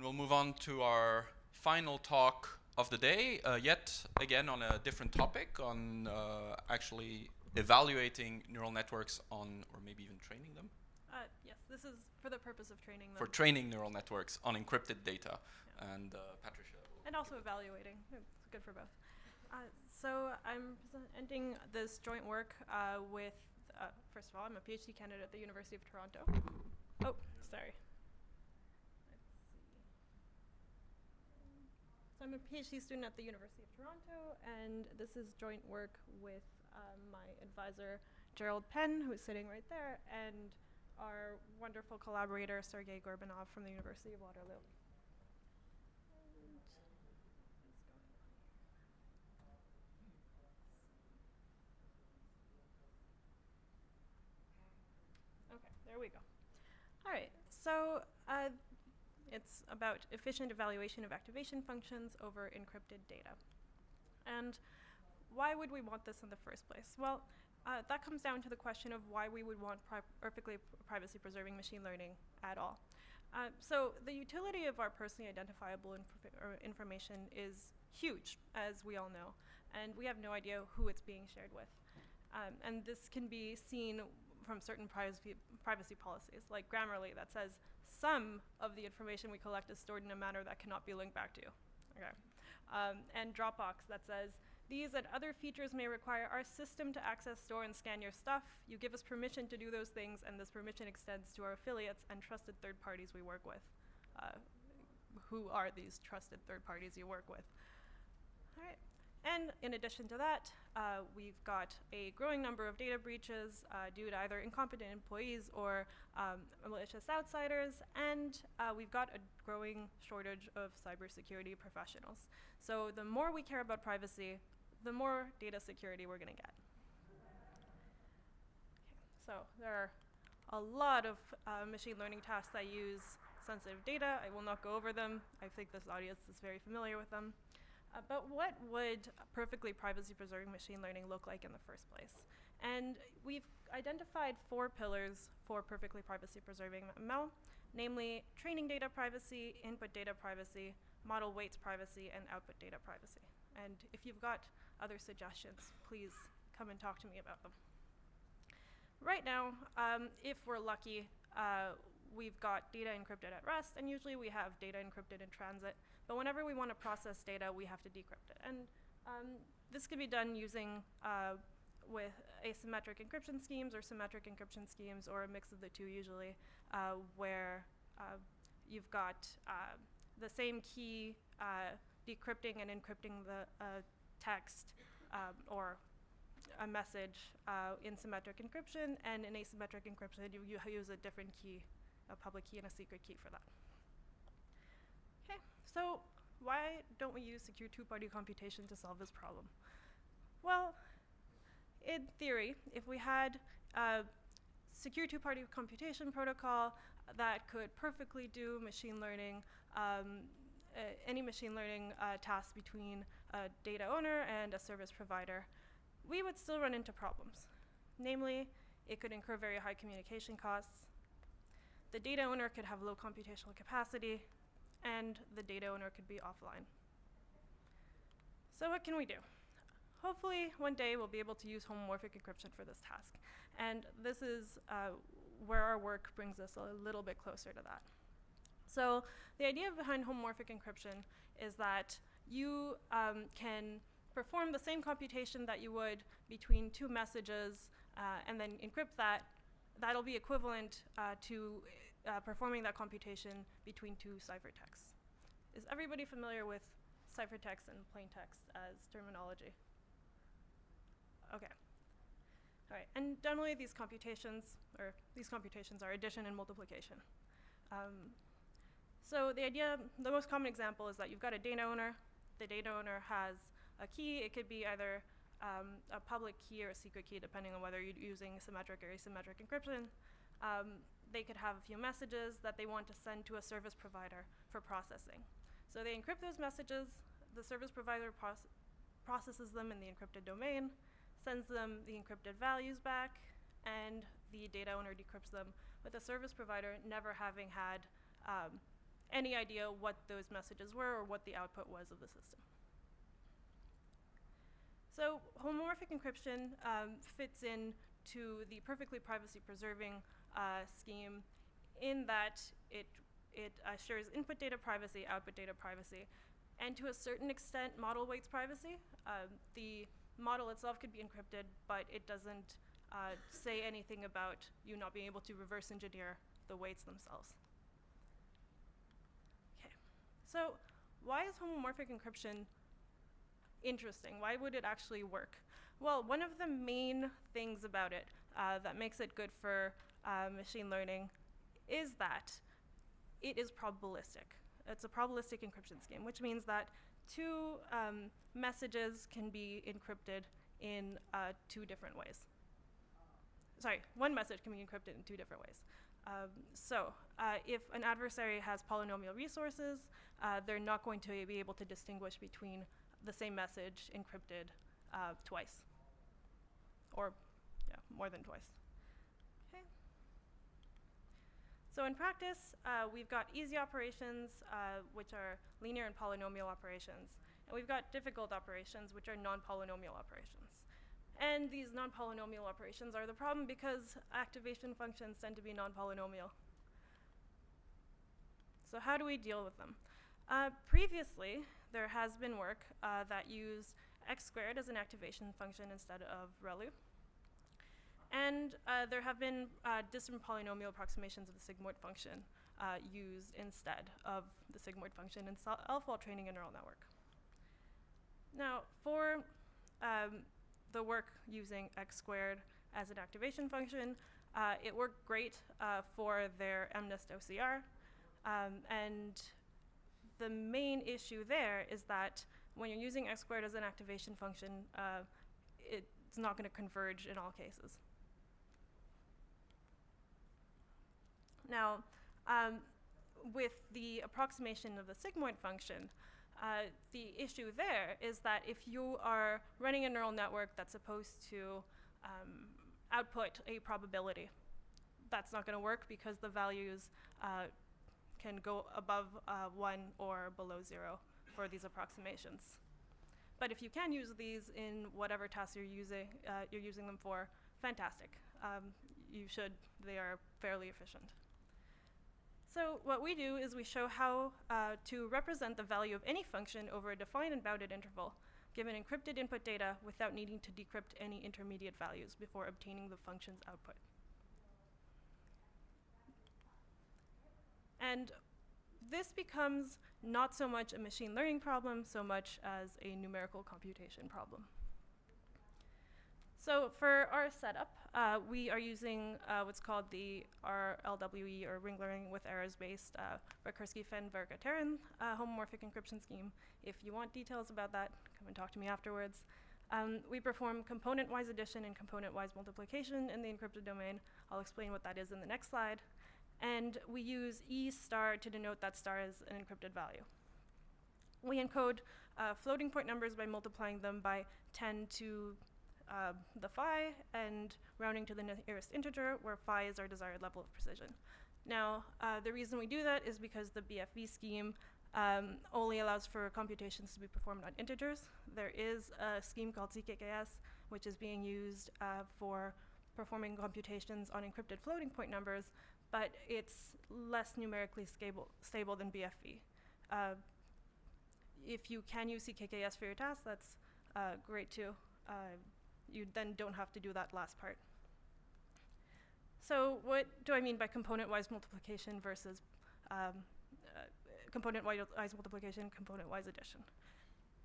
And we'll move on to our final talk of the day, yet again on a different topic, on actually evaluating neural networks on, or maybe even training them. Yes, this is for the purpose of training them. For training neural networks on encrypted data. Yeah. And Patricia. And also evaluating. It's good for both. So I'm presenting this joint work with, first of all, I'm a PhD candidate at the University of Toronto. Oh, sorry. So I'm a PhD student at the University of Toronto, and this is joint work with my advisor, Gerald Penn, who is sitting right there, and our wonderful collaborator, Sergei Gorbanov from the University of Waterloo. Okay, there we go. All right, so it's about efficient evaluation of activation functions over encrypted data. And why would we want this in the first place? Well, that comes down to the question of why we would want perfectly privacy-preserving machine learning at all. So the utility of our personally identifiable information is huge, as we all know, and we have no idea who it's being shared with. And this can be seen from certain privacy policies, like Grammarly, that says some of the information we collect is stored in a manner that cannot be linked back to. Okay. And Dropbox, that says these and other features may require our system to access, store, and scan your stuff. You give us permission to do those things, and this permission extends to our affiliates and trusted third parties we work with. Who are these trusted third parties you work with? All right. And in addition to that, we've got a growing number of data breaches due to either incompetent employees or malicious outsiders, and we've got a growing shortage of cybersecurity professionals. So the more we care about privacy, the more data security we're going to get. Okay, so there are a lot of machine learning tasks that use sensitive data. I will not go over them. I think this audience is very familiar with them. But what would perfectly privacy-preserving machine learning look like in the first place? And we've identified 4 pillars for perfectly privacy-preserving ML, namely training data privacy, input data privacy, model weights privacy, and output data privacy. And if you've got other suggestions, please come and talk to me about them. Right now, if we're lucky, we've got data encrypted at rest, and usually we have data encrypted in transit. But whenever we want to process data, we have to decrypt it. And this can be done using with asymmetric encryption schemes or symmetric encryption schemes, or a mix of the two usually, where you've got the same key decrypting and encrypting the text or a message in symmetric encryption, and in asymmetric encryption, you use a different key, a public key and a secret key for that. Okay, so why don't we use secure two-party computation to solve this problem? Well, in theory, if we had a secure two-party computation protocol that could perfectly do machine learning, any machine learning task between a data owner and a service provider, we would still run into problems. Namely, it could incur very high communication costs. The data owner could have low computational capacity, and the data owner could be offline. So what can we do? Hopefully, one day we'll be able to use homomorphic encryption for this task. And this is where our work brings us a little bit closer to that. So the idea behind homomorphic encryption is that you can perform the same computation that you would between 2 messages and then encrypt that. That'll be equivalent to performing that computation between 2 ciphertexts. Is everybody familiar with ciphertext and plaintext as terminology? Okay. All right. And generally, these computations are addition and multiplication. So the most common example is that you've got a data owner. The data owner has a key. It could be either a public key or a secret key, depending on whether you're using symmetric or asymmetric encryption. They could have a few messages that they want to send to a service provider for processing. So they encrypt those messages. The service provider processes them in the encrypted domain, sends them the encrypted values back, and the data owner decrypts them, with the service provider never having had any idea what those messages were or what the output was of the system. So homomorphic encryption fits in to the perfectly privacy-preserving scheme in that it assures input data privacy, output data privacy, and to a certain extent model weights privacy. The model itself could be encrypted, but it doesn't say anything about you not being able to reverse engineer the weights themselves. Okay, so why is homomorphic encryption interesting? Why would it actually work? Well, one of the main things about it that makes it good for machine learning is that it is probabilistic. It's a probabilistic encryption scheme, which means that two messages can be encrypted in two different ways. Sorry, one message can be encrypted in two different ways. If an adversary has polynomial resources, they're not going to be able to distinguish between the same message encrypted twice, or yeah, more than twice. Okay. So in practice, we've got easy operations, which are linear and polynomial operations, and we've got difficult operations, which are non-polynomial operations. And these non-polynomial operations are the problem because activation functions tend to be non-polynomial. So how do we deal with them? Previously, there has been work that used x squared as an activation function instead of ReLU. And there have been distant polynomial approximations of the sigmoid function used instead of the sigmoid function in self-fault training a neural network. Now, for the work using x squared as an activation function, it worked great for their MNIST OCR. And the main issue there is that when you're using x squared as an activation function, it's not going to converge in all cases. Now, with the approximation of the sigmoid function, the issue there is that if you are running a neural network that's supposed to output a probability, that's not going to work because the values can go above 1 or below 0 for these approximations. But if you can use these in whatever tasks you're using them for, fantastic. You should. They are fairly efficient. So what we do is we show how to represent the value of any function over a defined and bounded interval, given encrypted input data without needing to decrypt any intermediate values before obtaining the function's output. And this becomes not so much a machine learning problem, so much as a numerical computation problem. So for our setup, we are using what's called the RLWE, or ring learning with errors-based Rekursky-Fehn-Verga-Terran homomorphic encryption scheme. If you want details about that, come and talk to me afterwards. We perform component-wise addition and component-wise multiplication in the encrypted domain. I'll explain what that is in the next slide. And we use E star to denote that star as an encrypted value. We encode floating point numbers by multiplying them by 10 to the phi and rounding to the nearest integer, where phi is our desired level of precision. Now, the reason we do that is because the BFV scheme only allows for computations to be performed on integers. There is a scheme called CKKS, which is being used for performing computations on encrypted floating point numbers, but it's less numerically stable than BFV. If you can use CKKS for your tasks, that's great too. You then don't have to do that last part. So what do I mean by component-wise multiplication versus component-wise multiplication, component-wise addition?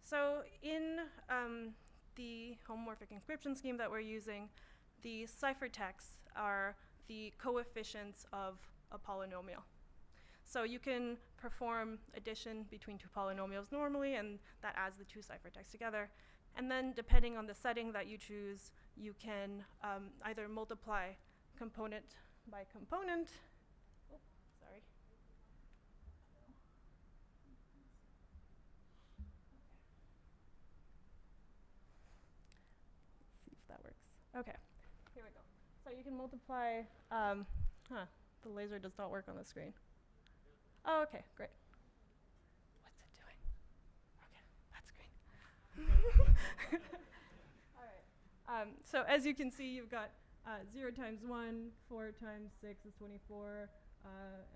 So in the homomorphic encryption scheme that we're using, the ciphertexts are the coefficients of a polynomial. So you can perform addition between two polynomials normally, and that adds the two ciphertexts together. And then depending on the setting that you choose, you can either multiply component by component. Oh, sorry. Let's see if that works. Okay, here we go. So you can multiply, the laser does not work on the screen. Oh, okay, great. All right. So as you can see, you've got 0 times 1, 4 times 6 is 24,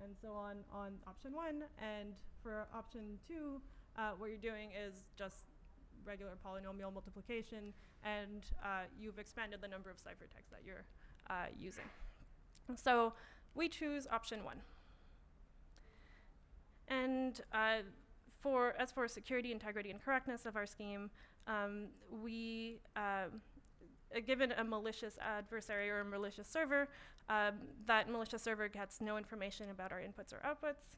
and so on option 1. And for option 2, what you're doing is just regular polynomial multiplication, and you've expanded the number of ciphertexts that you're using. So we choose option 1. And as for security, integrity, and correctness of our scheme, we given a malicious adversary or a malicious server, that malicious server gets no information about our inputs or outputs.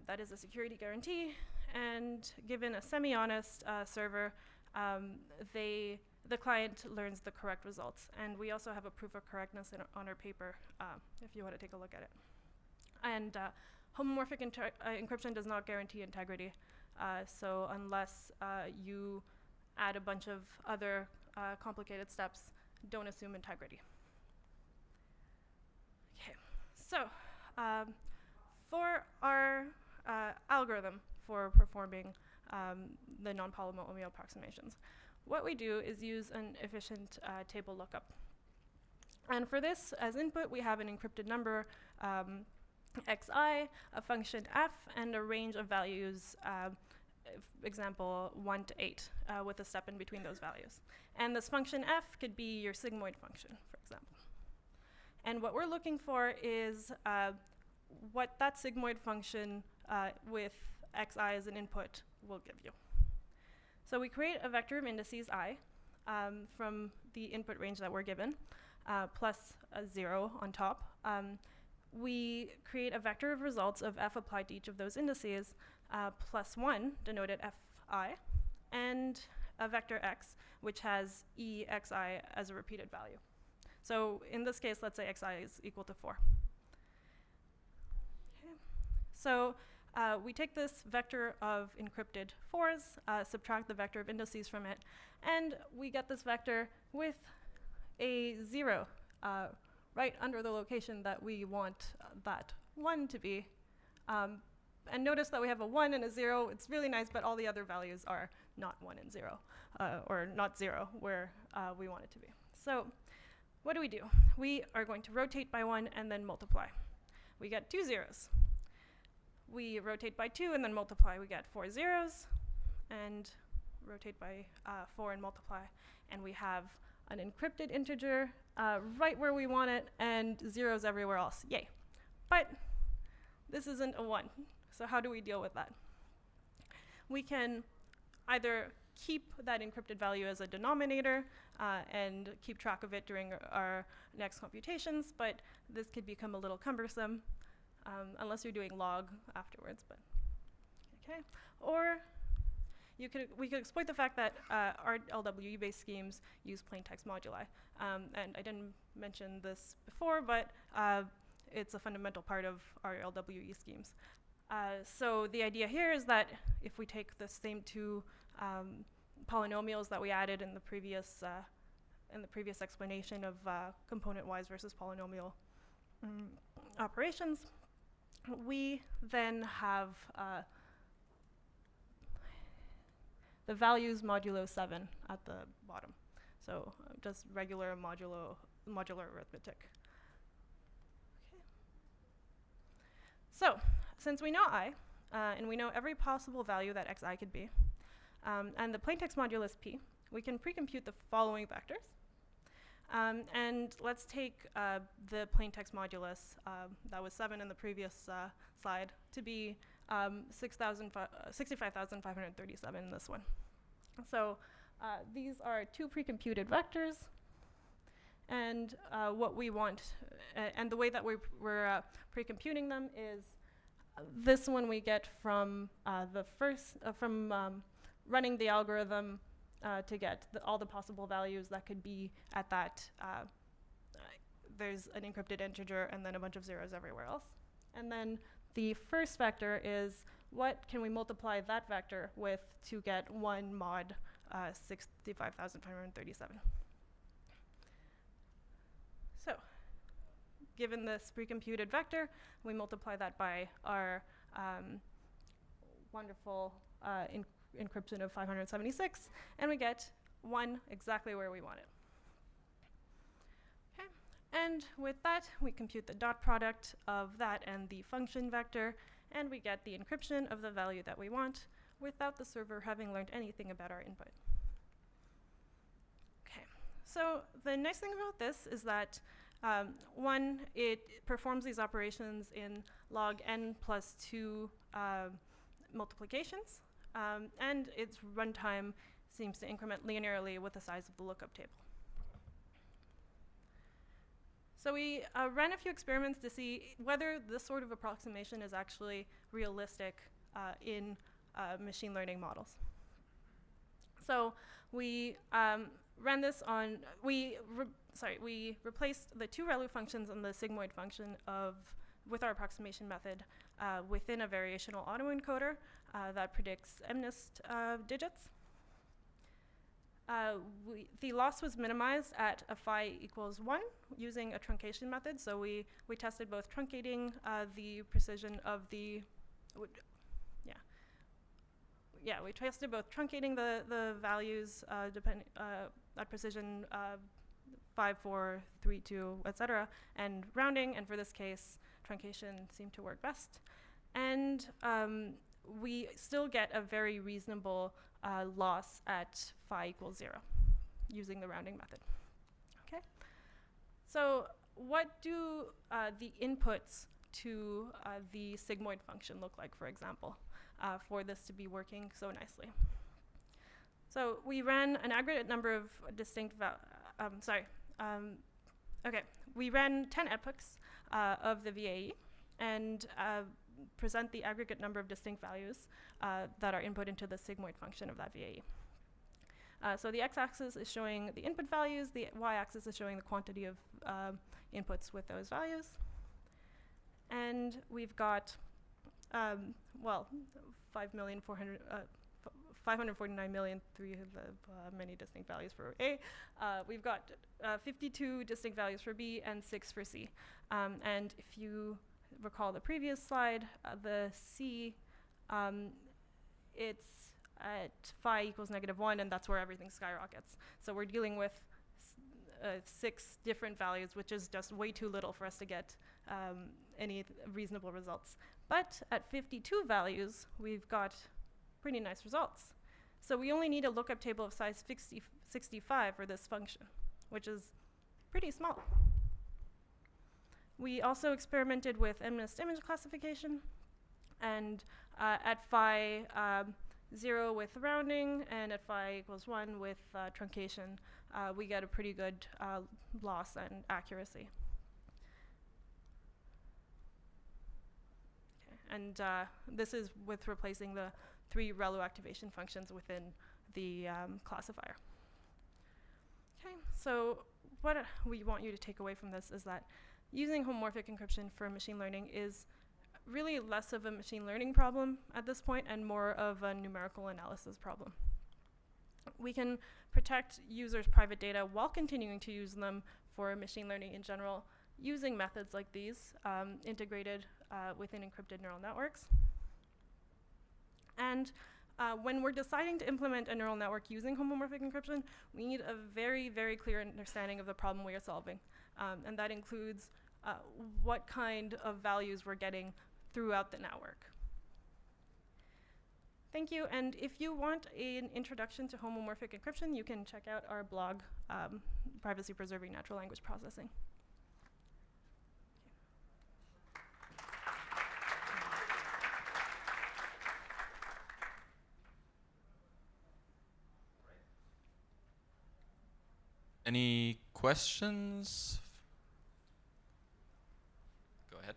That is a security guarantee. And given a semi-honest server, the client learns the correct results. And we also have a proof of correctness on our paper, if you want to take a look at it. And homomorphic encryption does not guarantee integrity. So unless you add a bunch of other complicated steps, don't assume integrity. Okay, so for our algorithm for performing the non-polynomial approximations, what we do is use an efficient table lookup. And for this, as input, we have an encrypted number, xi, a function f, and a range of values, example 1 to 8, with a step in between those values. And this function f could be your sigmoid function, for example. And what we're looking for is what that sigmoid function with xi as an input will give you. So we create a vector of indices I from the input range that we're given, plus a 0 on top. We create a vector of results of f applied to each of those indices, plus 1, denoted fi, and a vector x, which has exi as a repeated value. So in this case, let's say xi is equal to 4. Okay. So we take this vector of encrypted 4s, subtract the vector of indices from it, and we get this vector with a 0 right under the location that we want that 1 to be. And notice that we have a 1 and a 0. It's really nice, but all the other values are not 1 and 0, or not 0 where we want it to be. So what do? We are going to rotate by 1 and then multiply. We get 2 zeros. We rotate by 2 and then multiply. We get 4 zeros, and rotate by 4 and multiply. And we have an encrypted integer right where we want it, and zeros everywhere else. Yay. But this isn't a 1. So how do we deal with that? We can either keep that encrypted value as a denominator and keep track of it during our next computations, but this could become a little cumbersome unless you're doing log afterwards. But okay. Or we could exploit the fact that our LWE-based schemes use plaintext moduli. And I didn't mention this before, but it's a fundamental part of our LWE schemes. So the idea here is that if we take the same two polynomials that we added in the previous explanation of component-wise versus polynomial operations, we then have the values modulo 7 at the bottom. So just regular modular arithmetic. Okay. So since we know I, and we know every possible value that xi could be, and the plaintext modulus p, we can pre-compute the following vectors. And let's take the plaintext modulus that was 7 in the previous slide to be 65,537 in this one. So these are 2 pre-computed vectors, and what we want, and the way that we're pre-computing them is this one we get from running the algorithm to get all the possible values that could be at that. There's an encrypted integer and then a bunch of zeros everywhere else. And then the first vector is what can we multiply that vector with to get 1 mod 65,537. So given this pre-computed vector, we multiply that by our wonderful encryption of 576, and we get 1 exactly where we want it. Okay. And with that, we compute the dot product of that and the function vector, and we get the encryption of the value that we want without the server having learned anything about our input. Okay. So the nice thing about this is that one, it performs these operations in log n plus 2 multiplications, and its runtime seems to increment linearly with the size of the lookup table. So we ran a few experiments to see whether this sort of approximation is actually realistic in machine learning models. So we ran this on, we replaced the 2 ReLU functions on the Sigmoid function with our approximation method within a variational autoencoder that predicts MNIST digits. The loss was minimized at a phi equals 1 using a truncation method. So we tested both truncating the precision of the, we tested both truncating the values at precision 5, 4, 3, 2, etc., and rounding. And for this case, truncation seemed to work best. And we still get a very reasonable loss at phi equals 0 using the rounding method. Okay. So what do the inputs to the sigmoid function look like, for example, for this to be working so nicely? So we ran an aggregate number of distinct we ran 10 epochs of the VAE and present the aggregate number of distinct values that are input into the sigmoid function of that VAE. So the x-axis is showing the input values, the y-axis is showing the quantity of inputs with those values. And we've got, 549,000,003 of many distinct values for A. We've got 52 distinct values for B and 6 for C. And if you recall the previous slide, the C, it's at phi equals -1, and that's where everything skyrockets. So we're dealing with 6 different values, which is just way too little for us to get any reasonable results. But at 52 values, we've got pretty nice results. So we only need a lookup table of size 65 for this function, which is pretty small. We also experimented with MNIST image classification, and at phi 0 with rounding and at phi equals 1 with truncation, we get a pretty good loss and accuracy. Okay. And this is with replacing the 3 ReLU activation functions within the classifier. Okay, so what we want you to take away from this is that using homomorphic encryption for machine learning is really less of a machine learning problem at this point and more of a numerical analysis problem. We can protect users' private data while continuing to use them for machine learning in general using methods like these integrated within encrypted neural networks. And when we're deciding to implement a neural network using homomorphic encryption, we need a very, very clear understanding of the problem we are solving. And that includes what kind of values we're getting throughout the network. Thank you. And if you want an introduction to homomorphic encryption, you can check out our blog, Privacy Preserving Natural Language Processing. Any questions? Go ahead.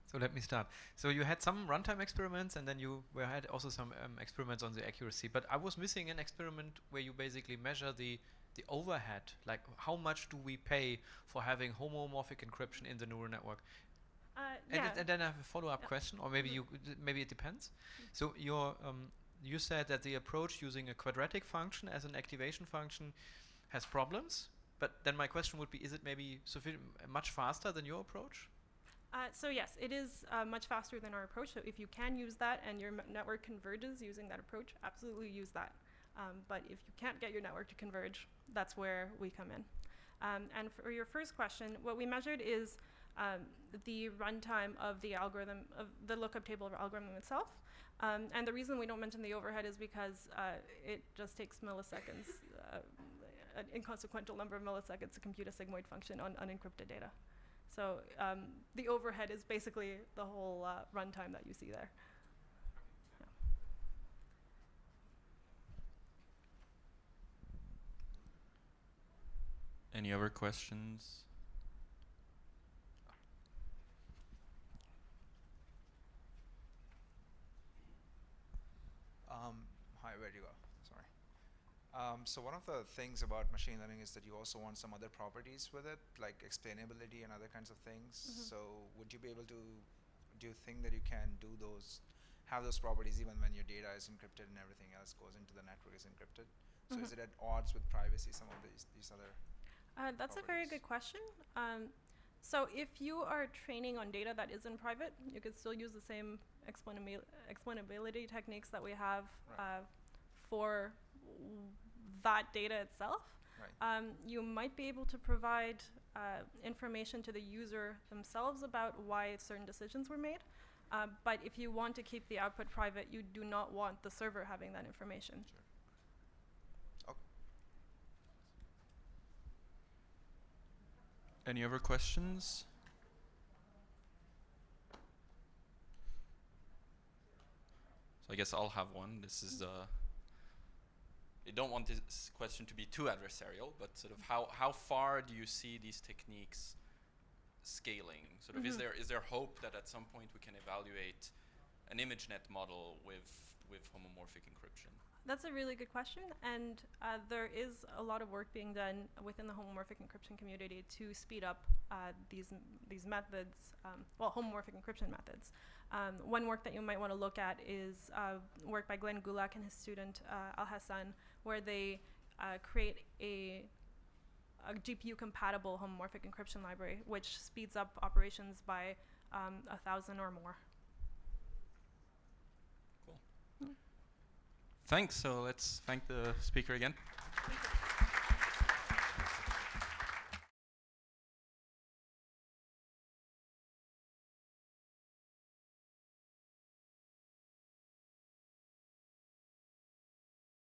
So let me start. So you had some runtime experiments, and then you had also some experiments on the accuracy. But I was missing an experiment where you basically measure the overhead, like how much do we pay for having homomorphic encryption in the neural network? And then I have a follow-up question, or maybe maybe it depends. So you said that the approach using a quadratic function as an activation function has problems, but then my question would be, is it maybe much faster than your approach? So yes, it is much faster than our approach. So if you can use that and your network converges using that approach, absolutely use that. But if you can't get your network to converge, that's where we come in. And for your first question, what we measured is the runtime of the algorithm, of the lookup table of algorithm itself. And the reason we don't mention the overhead is because it just takes milliseconds, an inconsequential number of milliseconds to compute a sigmoid function on unencrypted data. So the overhead is basically the whole runtime that you see there. Yeah. Any other questions? Hi, where'd you go? Sorry. So one of the things about machine learning is that you also want some other properties with it, like explainability and other kinds of things. So would you be able to, do you think that you can do those, have those properties even when your data is encrypted and everything else goes into the network is encrypted? So is it at odds with privacy, some of these other That's a very good properties? question. So if you are training on data that isn't private, you could still use the same explainability techniques that we have for that data itself. Right. You might be able to provide information to the user themselves about why certain decisions were made. But if you want to keep the output private, you do not want the server having that information. Sure. Okay. Any other questions? So I guess I'll have one. This is I don't want this question to be too adversarial, but sort of how far do you see these techniques scaling? Sort of is there hope that at some point we can evaluate an ImageNet model with homomorphic encryption? That's a really good question, and there is a lot of work being done within the homomorphic encryption community to speed up these methods, well, homomorphic encryption methods. One work that you might want to look at is work by Glenn Gulak and his student Al Hassan, where they create a GPU-compatible homomorphic encryption library, which speeds up operations by 1,000 or more. Cool. Thanks. So let's thank the speaker again.